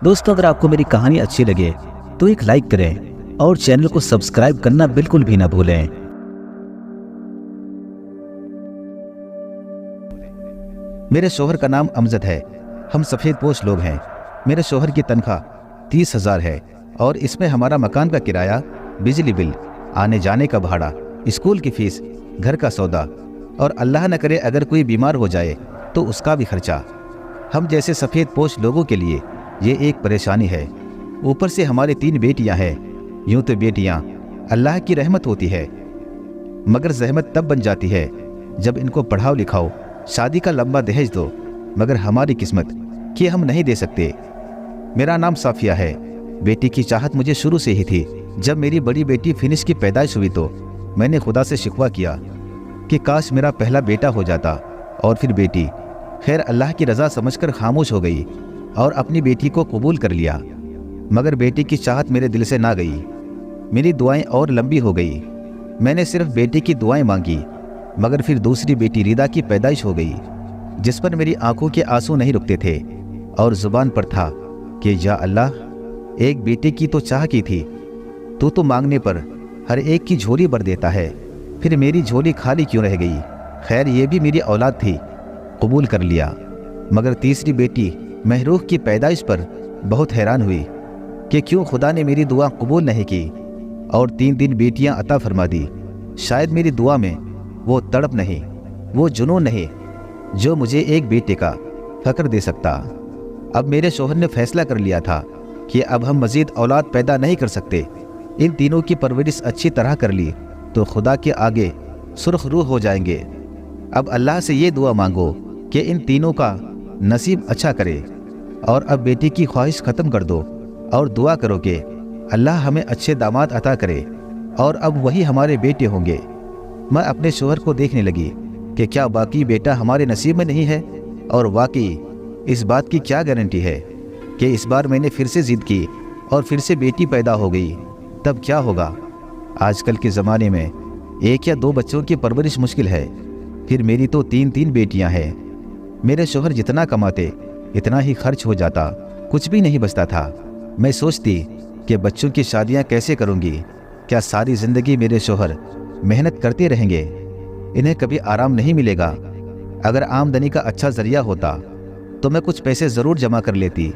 दोस्तों, अगर आपको मेरी कहानी अच्छी लगे तो एक लाइक करें और चैनल को सब्सक्राइब करना बिल्कुल भी ना भूलें। मेरे शोहर का नाम अमजद है। हम सफ़ेद पोश लोग हैं। मेरे शोहर की तनख्वाह 30,000 है और इसमें हमारा मकान का किराया, बिजली बिल, आने जाने का भाड़ा, स्कूल की फीस, घर का सौदा और अल्लाह न करे अगर कोई बीमार हो जाए तो उसका भी खर्चा। हम जैसे सफ़ेद पोश लोगों के लिए ये एक परेशानी है। ऊपर से हमारी 3 बेटियां हैं। यूं तो बेटियां अल्लाह की रहमत होती है, मगर जहमत तब बन जाती है जब इनको पढ़ाओ लिखाओ, शादी का लंबा दहेज दो, मगर हमारी किस्मत कि हम नहीं दे सकते। मेरा नाम साफिया है। बेटी की चाहत मुझे शुरू से ही थी। जब मेरी बड़ी बेटी फिनिश की पैदाइश हुई तो मैंने खुदा से शिकवा किया कि काश मेरा पहला बेटा हो जाता और फिर बेटी। खैर, अल्लाह की रज़ा समझकर खामोश हो गई और अपनी बेटी को कबूल कर लिया, मगर बेटी की चाहत मेरे दिल से ना गई। मेरी दुआएं और लंबी हो गई। मैंने सिर्फ बेटी की दुआएं मांगी, मगर फिर दूसरी बेटी रिदा की पैदाइश हो गई, जिस पर मेरी आंखों के आंसू नहीं रुकते थे और जुबान पर था कि या अल्लाह, एक बेटे की तो चाह की थी, तू तो मांगने पर हर एक की झोली भर देता है, फिर मेरी झोली खाली क्यों रह गई। खैर, ये भी मेरी औलाद थी, कबूल कर लिया। मगर तीसरी बेटी महरूख की पैदाइश पर बहुत हैरान हुई कि क्यों खुदा ने मेरी दुआ कबूल नहीं की और 3 बेटियां अता फरमा दी। शायद मेरी दुआ में वो तड़प नहीं, वो जुनून नहीं जो मुझे एक बेटे का फ़क्र दे सकता। अब मेरे शोहर ने फैसला कर लिया था कि अब हम मज़ीद औलाद पैदा नहीं कर सकते। इन तीनों की परवरिश अच्छी तरह कर ली तो खुदा के आगे सुर्ख रूह हो जाएंगे। अब अल्लाह से ये दुआ मांगो कि इन तीनों का नसीब अच्छा करे और अब बेटी की ख्वाहिश ख़त्म कर दो और दुआ करो कि अल्लाह हमें अच्छे दामाद अता करे और अब वही हमारे बेटे होंगे। मैं अपने शोहर को देखने लगी कि क्या वाकई बेटा हमारे नसीब में नहीं है, और वाकई इस बात की क्या गारंटी है कि इस बार मैंने फिर से ज़िद की और फिर से बेटी पैदा हो गई, तब क्या होगा। आजकल के ज़माने में 1 या 2 बच्चों की परवरिश मुश्किल है, फिर मेरी तो 3 बेटियां हैं। मेरे शोहर जितना कमाते इतना ही खर्च हो जाता, कुछ भी नहीं बचता था। मैं सोचती कि बच्चों की शादियां कैसे करूंगी। क्या सारी ज़िंदगी मेरे शोहर मेहनत करते रहेंगे? इन्हें कभी आराम नहीं मिलेगा। अगर आमदनी का अच्छा ज़रिया होता तो मैं कुछ पैसे ज़रूर जमा कर लेती,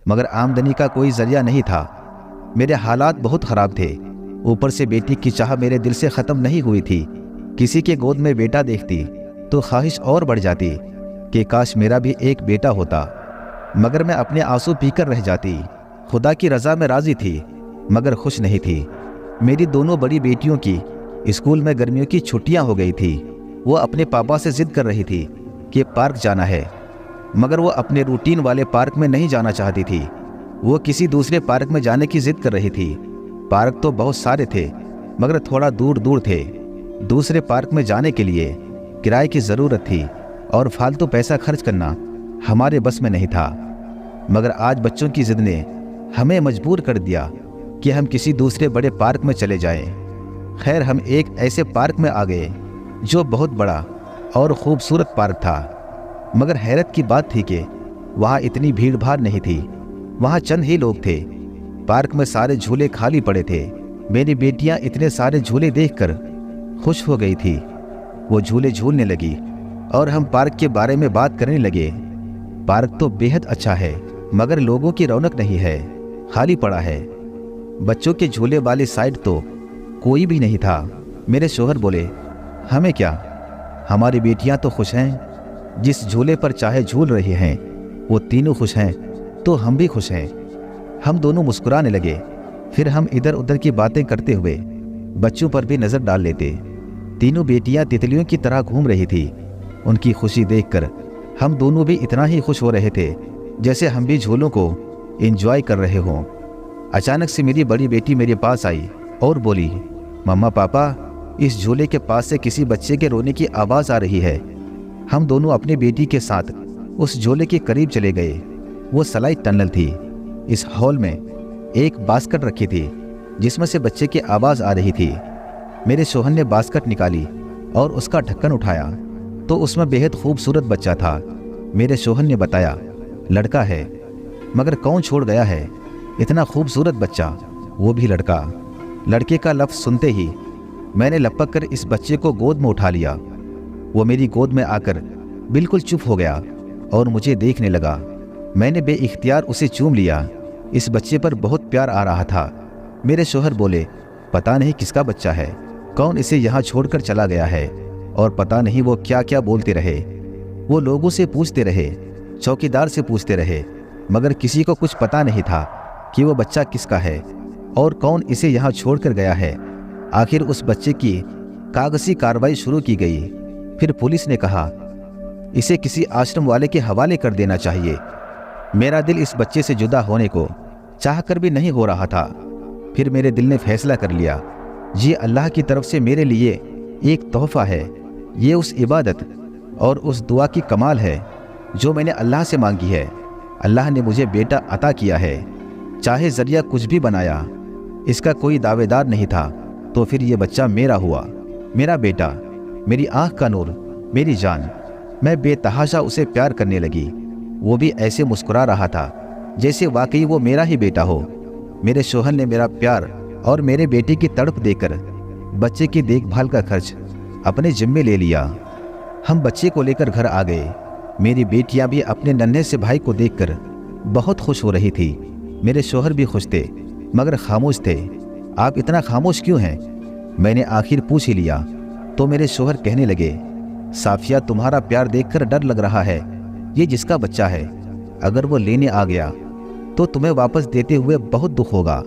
मगर आमदनी का कोई ज़रिया नहीं था। मेरे हालात बहुत ख़राब थे। ऊपर से बेटी की चाह मेरे दिल से ख़त्म नहीं हुई थी। किसी के गोद में बेटा देखती तो ख्वाहिश और बढ़ जाती कि काश मेरा भी एक बेटा होता, मगर मैं अपने आंसू पीकर रह जाती। खुदा की रज़ा में राज़ी थी, मगर खुश नहीं थी। मेरी दोनों बड़ी बेटियों की स्कूल में गर्मियों की छुट्टियां हो गई थी। वो अपने पापा से ज़िद कर रही थी कि पार्क जाना है, मगर वो अपने रूटीन वाले पार्क में नहीं जाना चाहती थी। वो किसी दूसरे पार्क में जाने की ज़िद कर रही थी। पार्क तो बहुत सारे थे, मगर थोड़ा दूर दूर थे। दूसरे पार्क में जाने के लिए किराए की ज़रूरत थी और फालतू पैसा खर्च करना हमारे बस में नहीं था। मगर आज बच्चों की ज़िद ने हमें मजबूर कर दिया कि हम किसी दूसरे बड़े पार्क में चले जाएं। खैर, हम एक ऐसे पार्क में आ गए जो बहुत बड़ा और खूबसूरत पार्क था, मगर हैरत की बात थी कि वहाँ इतनी भीड़ भाड़ नहीं थी। वहाँ चंद ही लोग थे। पार्क में सारे झूले खाली पड़े थे। मेरी बेटियाँ इतने सारे झूले देखकर खुश हो गई थी। वो झूले झूलने लगी और हम पार्क के बारे में बात करने लगे। पार्क तो बेहद अच्छा है, मगर लोगों की रौनक नहीं है, खाली पड़ा है। बच्चों के झूले वाली साइड तो कोई भी नहीं था। मेरे शोहर बोले, हमें क्या, हमारी बेटियां तो खुश हैं। जिस झूले पर चाहे झूल रही हैं, वो तीनों खुश हैं तो हम भी खुश हैं। हम दोनों मुस्कुराने लगे। फिर हम इधर उधर की बातें करते हुए बच्चों पर भी नज़र डाल लेते। तीनों बेटियां तितलियों की तरह घूम रही थी। उनकी खुशी देखकर हम दोनों भी इतना ही खुश हो रहे थे जैसे हम भी झूलों को एंजॉय कर रहे हों। अचानक से मेरी बड़ी बेटी मेरे पास आई और बोली, मम्मा पापा, इस झूले के पास से किसी बच्चे के रोने की आवाज़ आ रही है। हम दोनों अपनी बेटी के साथ उस झूले के करीब चले गए। वो स्लाइड टनल थी। इस हॉल में एक बास्केट रखी थी जिसमें से बच्चे की आवाज़ आ रही थी। मेरे शोहर ने बास्केट निकाली और उसका ढक्कन उठाया तो उसमें बेहद खूबसूरत बच्चा था। मेरे शोहर ने बताया, लड़का है। मगर कौन छोड़ गया है इतना खूबसूरत बच्चा, वो भी लड़का। लड़के का लफ्ज़ सुनते ही मैंने लपक कर इस बच्चे को गोद में उठा लिया। वो मेरी गोद में आकर बिल्कुल चुप हो गया और मुझे देखने लगा। मैंने बेइख्तियार उसे चूम लिया। इस बच्चे पर बहुत प्यार आ रहा था। मेरे शोहर बोले, पता नहीं किसका बच्चा है, कौन इसे यहाँ छोड़कर चला गया है। और पता नहीं वो क्या क्या बोलते रहे। वो लोगों से पूछते रहे, चौकीदार से पूछते रहे, मगर किसी को कुछ पता नहीं था कि वो बच्चा किसका है और कौन इसे यहाँ छोड़कर गया है। आखिर उस बच्चे की कागजी कार्रवाई शुरू की गई। फिर पुलिस ने कहा इसे किसी आश्रम वाले के हवाले कर देना चाहिए। मेरा दिल इस बच्चे से जुदा होने को चाहकर भी नहीं हो रहा था। फिर मेरे दिल ने फैसला कर लिया, ये अल्लाह की तरफ से मेरे लिए एक तोहफा है। ये उस इबादत और उस दुआ की कमाल है जो मैंने अल्लाह से मांगी है। अल्लाह ने मुझे बेटा अता किया है, चाहे जरिया कुछ भी बनाया। इसका कोई दावेदार नहीं था, तो फिर ये बच्चा मेरा हुआ, मेरा बेटा, मेरी आँख का नूर, मेरी जान। मैं बेतहाशा उसे प्यार करने लगी। वो भी ऐसे मुस्कुरा रहा था जैसे वाकई वो मेरा ही बेटा हो। मेरे शोहर ने मेरा प्यार और मेरे बेटे की तड़प देकर बच्चे की देखभाल का खर्च अपने जिम्मे ले लिया। हम बच्चे को लेकर घर आ गए। मेरी बेटियां भी अपने नन्हे से भाई को देखकर बहुत खुश हो रही थी। मेरे शोहर भी खुश थे, मगर खामोश थे। आप इतना खामोश क्यों हैं? मैंने आखिर पूछ ही लिया तो मेरे शोहर कहने लगे, साफिया, तुम्हारा प्यार देखकर डर लग रहा है। ये जिसका बच्चा है, अगर वो लेने आ गया तो तुम्हें वापस देते हुए बहुत दुख होगा।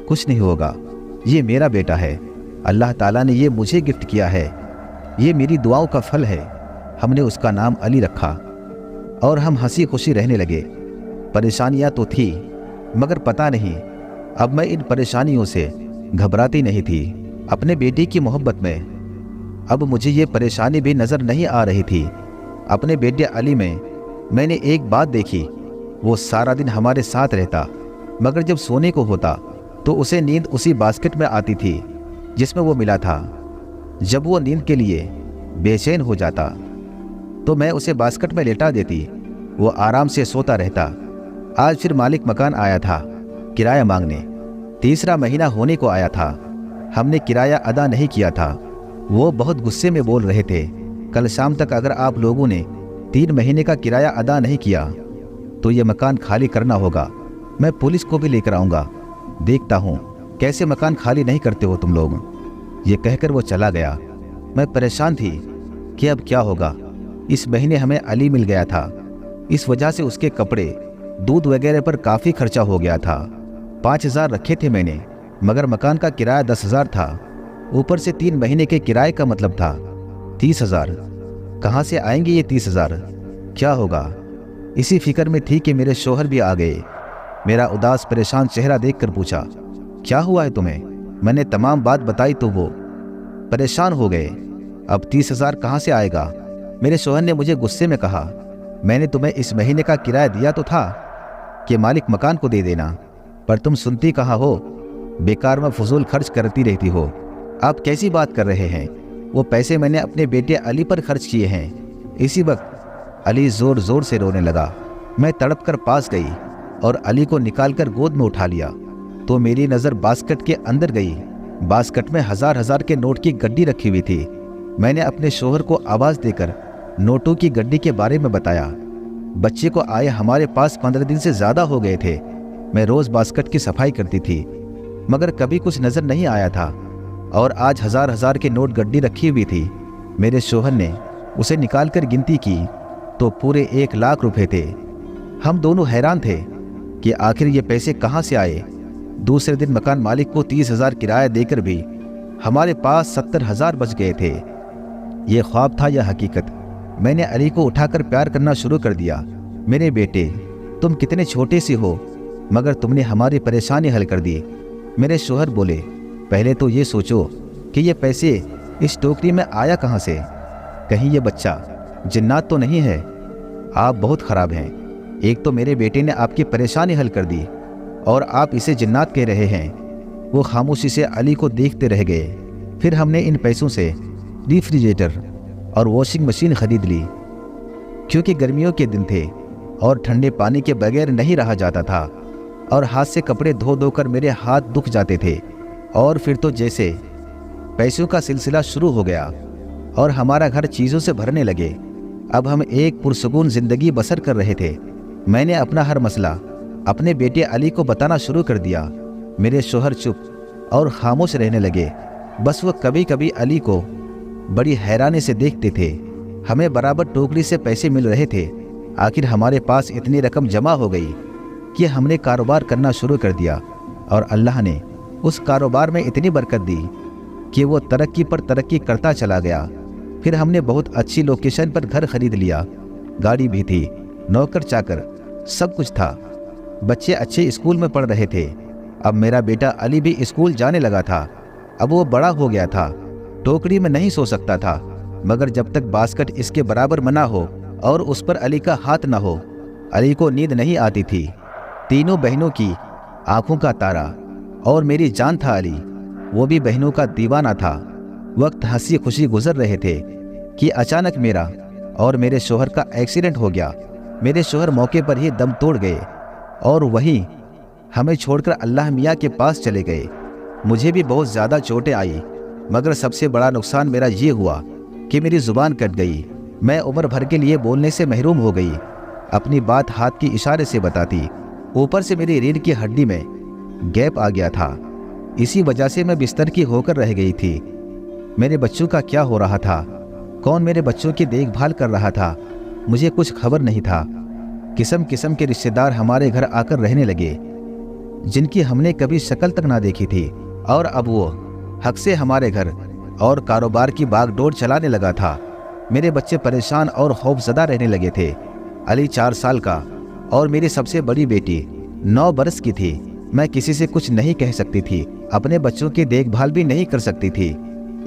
कुछ नहीं होगा, ये मेरा बेटा है। अल्लाह ताला ने ये मुझे गिफ्ट किया है। ये मेरी दुआओं का फल है। हमने उसका नाम अली रखा और हम हंसी खुशी रहने लगे। परेशानियां तो थी, मगर पता नहीं अब मैं इन परेशानियों से घबराती नहीं थी। अपने बेटे की मोहब्बत में अब मुझे ये परेशानी भी नज़र नहीं आ रही थी। अपने बेटे अली में मैंने एक बात देखी, वो सारा दिन हमारे साथ रहता, मगर जब सोने को होता तो उसे नींद उसी बास्केट में आती थी जिसमें वो मिला था। जब वो नींद के लिए बेचैन हो जाता तो मैं उसे बास्केट में लेटा देती, वो आराम से सोता रहता। आज फिर मालिक मकान आया था किराया मांगने। 3रा महीना होने को आया था। हमने किराया अदा नहीं किया था। वो बहुत गुस्से में बोल रहे थे, कल शाम तक अगर आप लोगों ने 3 महीने का किराया अदा नहीं किया तो ये मकान खाली करना होगा। मैं पुलिस को भी लेकर आऊँगा, देखता हूँ कैसे मकान खाली नहीं करते हो तुम लोग। ये कहकर वो चला गया। मैं परेशान थी कि अब क्या होगा। इस महीने हमें अली मिल गया था, इस वजह से उसके कपड़े, दूध वगैरह पर काफ़ी खर्चा हो गया था। 5,000 रखे थे मैंने, मगर मकान का किराया 10,000 था। ऊपर से 3 महीने के किराए का मतलब था 30,000। कहाँ से आएंगे ये 30,000? क्या होगा? इसी फिक्र में थी कि मेरे शोहर भी आ गए। मेरा उदास परेशान चेहरा देखकर पूछा, क्या हुआ है तुम्हें? मैंने तमाम बात बताई तो वो परेशान हो गए। अब 30,000 कहाँ से आएगा? मेरे शोहर ने मुझे गुस्से में कहा, मैंने तुम्हें इस महीने का किराया दिया तो था कि मालिक मकान को दे देना, पर तुम सुनती कहाँ हो? बेकार में फजूल खर्च करती रहती हो। आप कैसी बात कर रहे हैं? वो पैसे मैंने अपने बेटे अली पर खर्च किए हैं। इसी वक्त अली ज़ोर ज़ोर से रोने लगा। मैं तड़प कर पास गई और अली को निकालकर गोद में उठा लिया तो मेरी नज़र बास्केट के अंदर गई। बास्केट में 1000 के नोट की गड्डी रखी हुई थी। मैंने अपने शोहर को आवाज़ देकर नोटों की गड्डी के बारे में बताया। बच्चे को आए हमारे पास 15 दिन से ज़्यादा हो गए थे। मैं रोज़ बास्केट की सफाई करती थी, मगर कभी कुछ नज़र नहीं आया था। और आज 1000 के नोट गड्डी रखी हुई थी। मेरे शोहर ने उसे निकालकर गिनती की तो पूरे 1 लाख रुपए थे। हम दोनों हैरान थे कि आखिर ये पैसे कहाँ से आए। दूसरे दिन मकान मालिक को 30,000 किराया देकर भी हमारे पास 70,000 बच गए थे। ये ख्वाब था या हकीकत? मैंने अली को उठाकर प्यार करना शुरू कर दिया। मेरे बेटे, तुम कितने छोटे से हो, मगर तुमने हमारी परेशानी हल कर दी। मेरे शोहर बोले, पहले तो ये सोचो कि ये पैसे इस टोकरी में आया कहाँ से? कहीं ये बच्चा जिन्नात तो नहीं है? आप बहुत ख़राब हैं। एक तो मेरे बेटे ने आपकी परेशानी हल कर दी और आप इसे जिन्नात कह रहे हैं। वो खामोशी से अली को देखते रह गए। फिर हमने इन पैसों से रेफ्रिजरेटर और वॉशिंग मशीन खरीद ली, क्योंकि गर्मियों के दिन थे और ठंडे पानी के बगैर नहीं रहा जाता था, और हाथ से कपड़े धो धो कर मेरे हाथ दुख जाते थे। और फिर तो जैसे पैसों का सिलसिला शुरू हो गया और हमारा घर चीज़ों से भरने लगे। अब हम एक पुरसुकून जिंदगी बसर कर रहे थे। मैंने अपना हर मसला अपने बेटे अली को बताना शुरू कर दिया। मेरे शोहर चुप और खामोश रहने लगे। बस वो कभी कभी अली को बड़ी हैरानी से देखते थे। हमें बराबर टोकरी से पैसे मिल रहे थे। आखिर हमारे पास इतनी रकम जमा हो गई कि हमने कारोबार करना शुरू कर दिया, और अल्लाह ने उस कारोबार में इतनी बरकत दी कि वो तरक्की पर तरक्की करता चला गया। फिर हमने बहुत अच्छी लोकेशन पर घर खरीद लिया, गाड़ी भी थी, नौकर चाकर सब कुछ था। बच्चे अच्छे स्कूल में पढ़ रहे थे। अब मेरा बेटा अली भी स्कूल जाने लगा था। अब वो बड़ा हो गया था, टोकरी में नहीं सो सकता था, मगर जब तक बास्केट इसके बराबर मना हो और उस पर अली का हाथ न हो, अली को नींद नहीं आती थी। तीनों बहनों की आंखों का तारा और मेरी जान था अली। वो भी बहनों का दीवाना था। वक्त हंसी खुशी गुजर रहे थे कि अचानक मेरा और मेरे शोहर का एक्सीडेंट हो गया। मेरे शोहर मौके पर ही दम तोड़ गए और वहीं हमें छोड़कर अल्लाह मियाँ के पास चले गए। मुझे भी बहुत ज़्यादा चोटें आई, मगर सबसे बड़ा नुकसान मेरा ये हुआ कि मेरी ज़ुबान कट गई। मैं उम्र भर के लिए बोलने से महरूम हो गई। अपनी बात हाथ के इशारे से बताती। ऊपर से मेरी रीढ़ की हड्डी में गैप आ गया था। इसी वजह से मैं बिस्तर की होकर रह गई थी। मेरे बच्चों का क्या हो रहा था, कौन मेरे बच्चों की देखभाल कर रहा था, मुझे कुछ खबर नहीं था। किस्म किस्म के रिश्तेदार हमारे घर आकर रहने लगे, जिनकी हमने कभी शक्ल तक ना देखी थी, और अब वो हक से हमारे घर और कारोबार की बागडोर चलाने लगा था। मेरे बच्चे परेशान और खौफजदा रहने लगे थे। अली 4 साल का और मेरी सबसे बड़ी बेटी 9 बरस की थी। मैं किसी से कुछ नहीं कह सकती थी, अपने बच्चों की देखभाल भी नहीं कर सकती थी,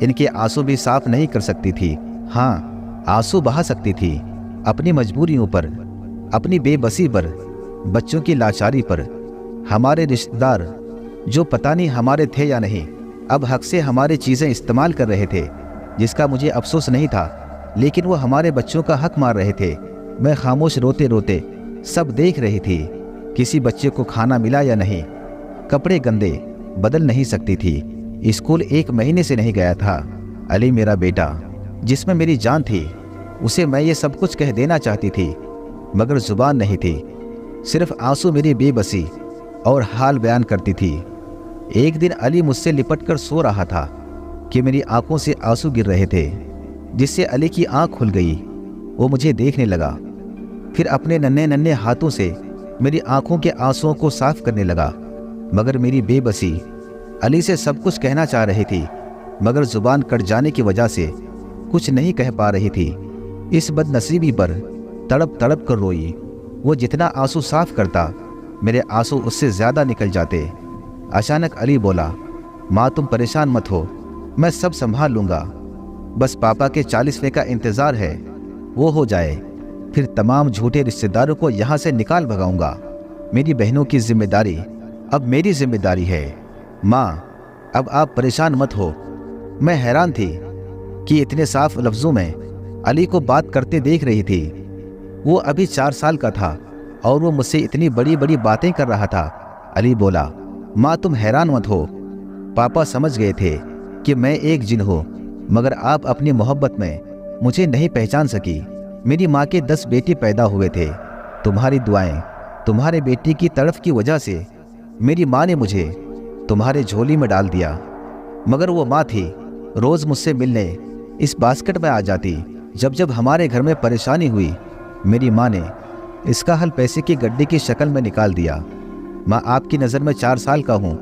इनके आंसू भी साफ नहीं कर सकती थी। हाँ, आंसू बहा सकती थी अपनी मजबूरियों पर, अपनी बेबसी पर, बच्चों की लाचारी पर। हमारे रिश्तेदार जो पता नहीं हमारे थे या नहीं, अब हक से हमारी चीज़ें इस्तेमाल कर रहे थे, जिसका मुझे अफसोस नहीं था, लेकिन वो हमारे बच्चों का हक मार रहे थे। मैं खामोश रोते रोते सब देख रही थी। किसी बच्चे को खाना मिला या नहीं, कपड़े गंदे, बदल नहीं सकती थी। स्कूल 1 महीने से नहीं गया था। अली मेरा बेटा, जिसमें मेरी जान थी, उसे मैं ये सब कुछ कह देना चाहती थी, मगर जुबान नहीं थी। सिर्फ आंसू मेरी बेबसी और हाल बयान करती थी। एक दिन अली मुझसे लिपट कर सो रहा था कि मेरी आंखों से आंसू गिर रहे थे, जिससे अली की आंख खुल गई। वो मुझे देखने लगा, फिर अपने नन्हे नन्हे हाथों से मेरी आंखों के आंसुओं को साफ करने लगा। मगर मेरी बेबसी अली से सब कुछ कहना चाह रही थी, मगर जुबान कट जाने की वजह से कुछ नहीं कह पा रही थी। इस बदनसीबी पर तड़प तड़प कर रोई। वो जितना आंसू साफ करता, मेरे आंसू उससे ज़्यादा निकल जाते। अचानक अली बोला, माँ तुम परेशान मत हो, मैं सब संभाल लूँगा। बस पापा के 40वें का इंतज़ार है, वो हो जाए, फिर तमाम झूठे रिश्तेदारों को यहाँ से निकाल भगाऊंगा। मेरी बहनों की जिम्मेदारी अब मेरी जिम्मेदारी है। माँ अब आप परेशान मत हो। मैं हैरान थी कि इतने साफ लफ्ज़ों में अली को बात करते देख रही थी। वो अभी 4 साल का था और वो मुझसे इतनी बड़ी बड़ी बातें कर रहा था। अली बोला, माँ तुम हैरान मत हो, पापा समझ गए थे कि मैं एक जिन हूँ, मगर आप अपनी मोहब्बत में मुझे नहीं पहचान सकी। मेरी माँ के 10 बेटे पैदा हुए थे। तुम्हारी दुआएं, तुम्हारे बेटे की तड़फ की वजह से मेरी माँ ने मुझे तुम्हारे झोली में डाल दिया। मगर वो माँ थी, रोज़ मुझसे मिलने इस बास्केट में आ जाती। जब जब हमारे घर में परेशानी हुई, मेरी माँ ने इसका हल पैसे की गड्डी की शक्ल में निकाल दिया। माँ आपकी नज़र में 4 साल का हूँ,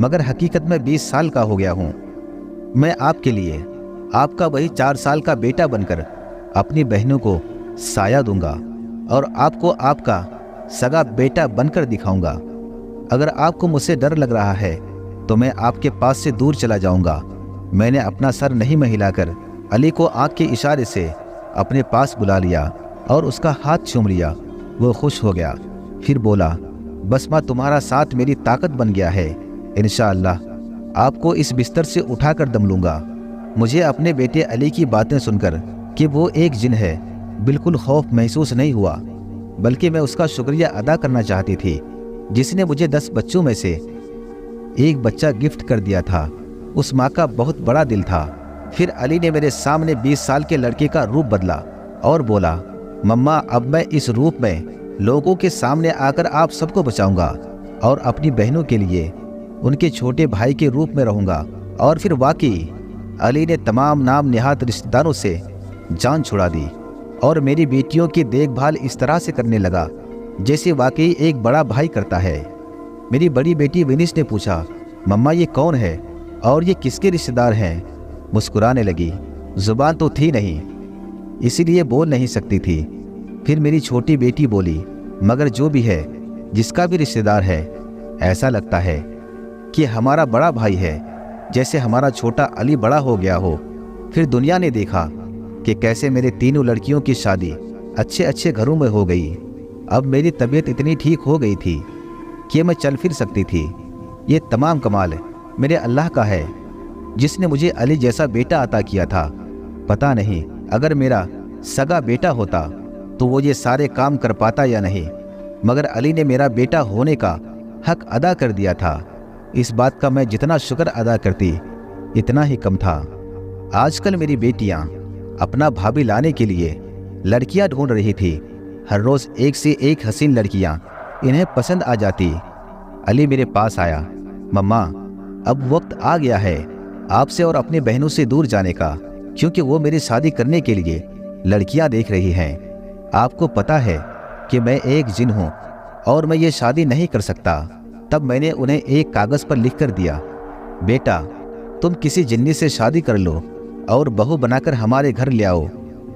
मगर हकीकत में 20 साल का हो गया हूँ। मैं आपके लिए आपका वही 4 साल का बेटा बनकर अपनी बहनों को साया दूंगा और आपको आपका सगा बेटा बनकर दिखाऊंगा। अगर आपको मुझसे डर लग रहा है तो मैं आपके पास से दूर चला जाऊंगा। मैंने अपना सर नहीं में हिलाकर अली को आंख के इशारे से अपने पास बुला लिया और उसका हाथ चूम लिया। वो खुश हो गया, फिर बोला, बस माँ तुम्हारा साथ मेरी ताकत बन गया है। इंशाअल्लाह आपको इस बिस्तर से उठाकर दम लूँगा। मुझे अपने बेटे अली की बातें सुनकर कि वो एक जिन है, बिल्कुल खौफ महसूस नहीं हुआ। बल्कि मैं उसका शुक्रिया अदा करना चाहती थी जिसने मुझे 10 बच्चों में से एक बच्चा गिफ्ट कर दिया था। उस माँ का बहुत बड़ा दिल था। फिर अली ने मेरे सामने 20 साल के लड़के का रूप बदला और बोला, मम्मा अब मैं इस रूप में लोगों के सामने आकर आप सबको बचाऊंगा और अपनी बहनों के लिए उनके छोटे भाई के रूप में रहूंगा। और फिर वाकई अली ने तमाम नाम निहात रिश्तेदारों से जान छुड़ा दी और मेरी बेटियों की देखभाल इस तरह से करने लगा जैसे वाकई एक बड़ा भाई करता है। मेरी बड़ी बेटी विनिश ने पूछा, मम्मा ये कौन है और ये किसके रिश्तेदार हैं? मुस्कुराने लगी। जुबान तो थी नहीं, इसीलिए बोल नहीं सकती थी। फिर मेरी छोटी बेटी बोली, मगर जो भी है, जिसका भी रिश्तेदार है, ऐसा लगता है कि हमारा बड़ा भाई है, जैसे हमारा छोटा अली बड़ा हो गया हो। फिर दुनिया ने देखा कि कैसे मेरे तीनों लड़कियों की शादी अच्छे अच्छे घरों में हो गई। अब मेरी तबीयत इतनी ठीक हो गई थी कि मैं चल फिर सकती थी। ये तमाम कमाल मेरे अल्लाह का है जिसने मुझे अली जैसा बेटा अता किया था। पता नहीं अगर मेरा सगा बेटा होता तो वो ये सारे काम कर पाता या नहीं, मगर अली ने मेरा बेटा होने का हक अदा कर दिया था। इस बात का मैं जितना शुक्र अदा करती इतना ही कम था। आजकल मेरी बेटियां अपना भाभी लाने के लिए लड़कियां ढूंढ रही थी। हर रोज एक से एक हसीन लड़कियां इन्हें पसंद आ जाती। अली मेरे पास आया, मम्मा अब वक्त आ गया है आपसे और अपनी बहनों से दूर जाने का, क्योंकि वो मेरी शादी करने के लिए लड़कियां देख रही हैं। आपको पता है कि मैं एक जिन हूँ और मैं ये शादी नहीं कर सकता। तब मैंने उन्हें एक कागज़ पर लिख कर दिया, बेटा तुम किसी जिन्नी से शादी कर लो और बहू बनाकर हमारे घर ले आओ।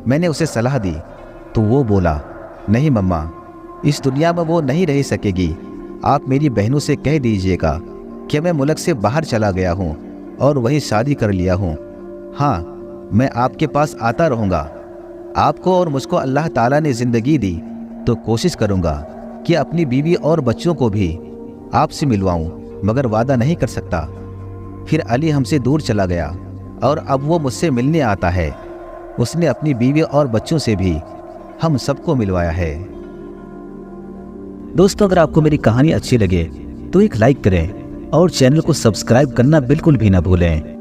मैंने उसे सलाह दी तो वो बोला, नहीं मम्मा, इस दुनिया में वो नहीं रह सकेगी। आप मेरी बहनों से कह दीजिएगा कि मैं मुल्क से बाहर चला गया हूँ और वहीं शादी कर लिया हूँ। हाँ, मैं आपके पास आता रहूँगा। आपको और मुझको अल्लाह ताला ने ज़िंदगी दी तो कोशिश करूँगा कि अपनी बीवी और बच्चों को भी आपसे मिलवाऊँ, मगर वादा नहीं कर सकता। फिर अली हमसे दूर चला गया और अब वो मुझसे मिलने आता है। उसने अपनी बीवी और बच्चों से भी हम सबको मिलवाया है। दोस्तों, अगर आपको मेरी कहानी अच्छी लगे तो एक लाइक करें और चैनल को सब्सक्राइब करना बिल्कुल भी ना भूलें।